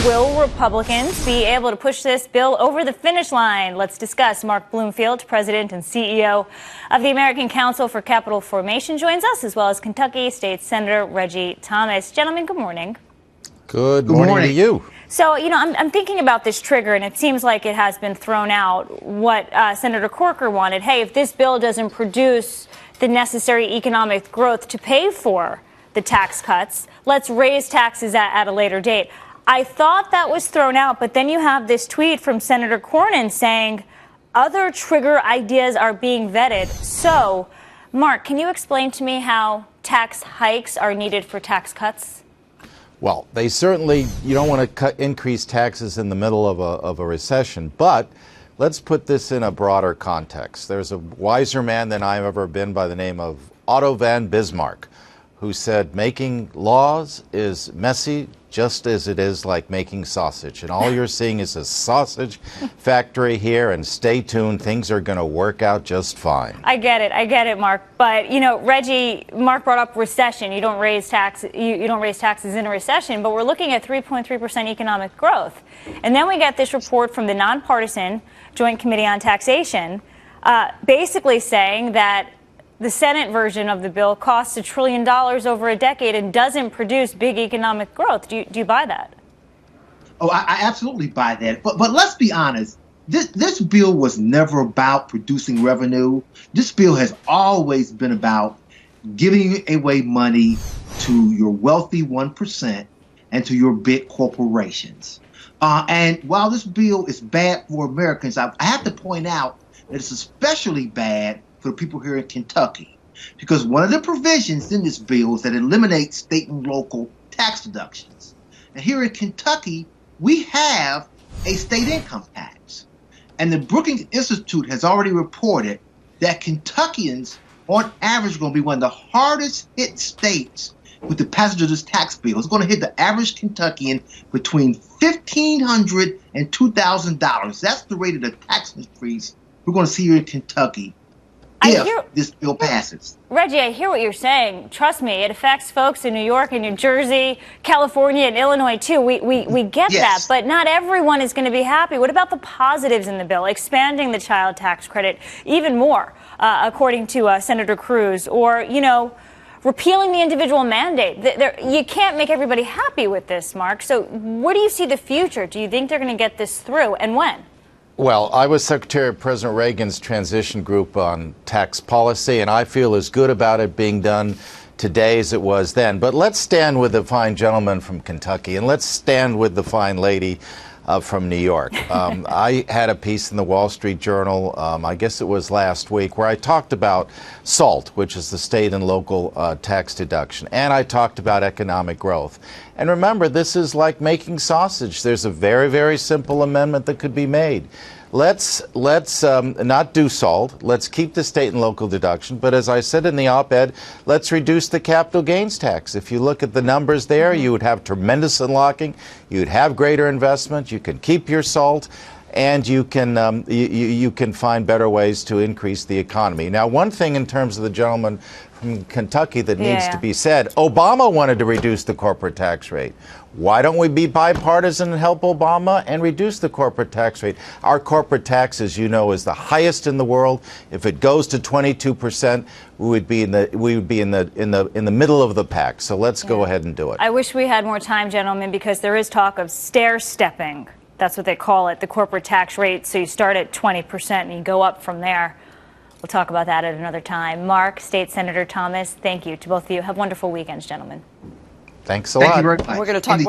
will Republicans be able to push this bill over the finish line? Let's discuss. Mark Bloomfield, President and CEO of the American Council for Capital Formation, joins us, as well as Kentucky State Senator Reggie Thomas. Gentlemen, good morning. Good morning to you. So, I'm thinking about this trigger, and it seems like it has been thrown out. What Senator Corker wanted, hey, if this bill doesn't produce the necessary economic growth to pay for the tax cuts, let's raise taxes at a later date. I thought that was thrown out, but then you have this tweet from Senator Cornyn saying other trigger ideas are being vetted. So, Mark, can you explain to me how tax hikes are needed for tax cuts? Well, they certainly, you don't want to increase taxes in the middle of a recession, but let's put this in a broader context. There's a wiser man than I've ever been by the name of Otto von Bismarck, who said making laws is messy just as it is like making sausage. And all you're seeing is a sausage factory here, and stay tuned, things are going to work out just fine. I get it, Mark. But, Reggie, Mark brought up recession. You don't raise taxes in a recession, but we're looking at 3.3% economic growth. And then we get this report from the nonpartisan Joint Committee on Taxation, basically saying that the Senate version of the bill costs $1 trillion over a decade and doesn't produce big economic growth. Do you buy that? Oh, I absolutely buy that. But let's be honest. This bill was never about producing revenue. This bill has always been about giving away money to your wealthy 1% and to your big corporations. And while this bill is bad for Americans, I have to point out that it's especially bad for the people here in Kentucky, because one of the provisions in this bill is that it eliminates state and local tax deductions. And here in Kentucky, we have a state income tax. And the Brookings Institute has already reported that Kentuckians, on average, are going to be one of the hardest hit states with the passage of this tax bill. It's going to hit the average Kentuckian between $1,500 and $2,000. That's the rate of the tax increase we're going to see here in Kentucky if this bill passes. Reggie, I hear what you're saying. Trust me, it affects folks in New York and New Jersey, California, and Illinois, too. We get that, but not everyone is going to be happy. What about the positives in the bill? Expanding the child tax credit even more, according to Senator Cruz, or, repealing the individual mandate. You can't make everybody happy with this, Mark. So where do you see the future? Do you think they're going to get this through, and when? Well, I was Secretary of President Reagan's transition group on tax policy, and I feel as good about it being done today as it was then. But let's stand with the fine gentleman from Kentucky, and let's stand with the fine lady from New York. I had a piece in the Wall Street Journal, I guess it was last week, where I talked about SALT, which is the state and local tax deduction, and I talked about economic growth. And remember, this is like making sausage. There's a very, very simple amendment that could be made. Let's not do SALT. Let's keep the state and local deduction. But as I said in the op-ed, let's reduce the capital gains tax. If you look at the numbers there, you would have tremendous unlocking. You'd have greater investment. You can keep your SALT, and you can you can find better ways to increase the economy. Now, one thing in terms of the gentleman from Kentucky that needs to be said, Obama wanted to reduce the corporate tax rate. Why don't we be bipartisan and help Obama and reduce the corporate tax rate? Our corporate tax, as you know, is the highest in the world. If it goes to 22%, we would be in the middle of the pack. So let's go ahead and do it. I wish we had more time, gentlemen, because there is talk of stair-stepping. That's what they call it, the corporate tax rate. So you start at 20% and you go up from there. We'll talk about that at another time. Mark, State Senator Thomas, thank you to both of you. Have wonderful weekends, gentlemen. Thank you very much. We're going to talk more.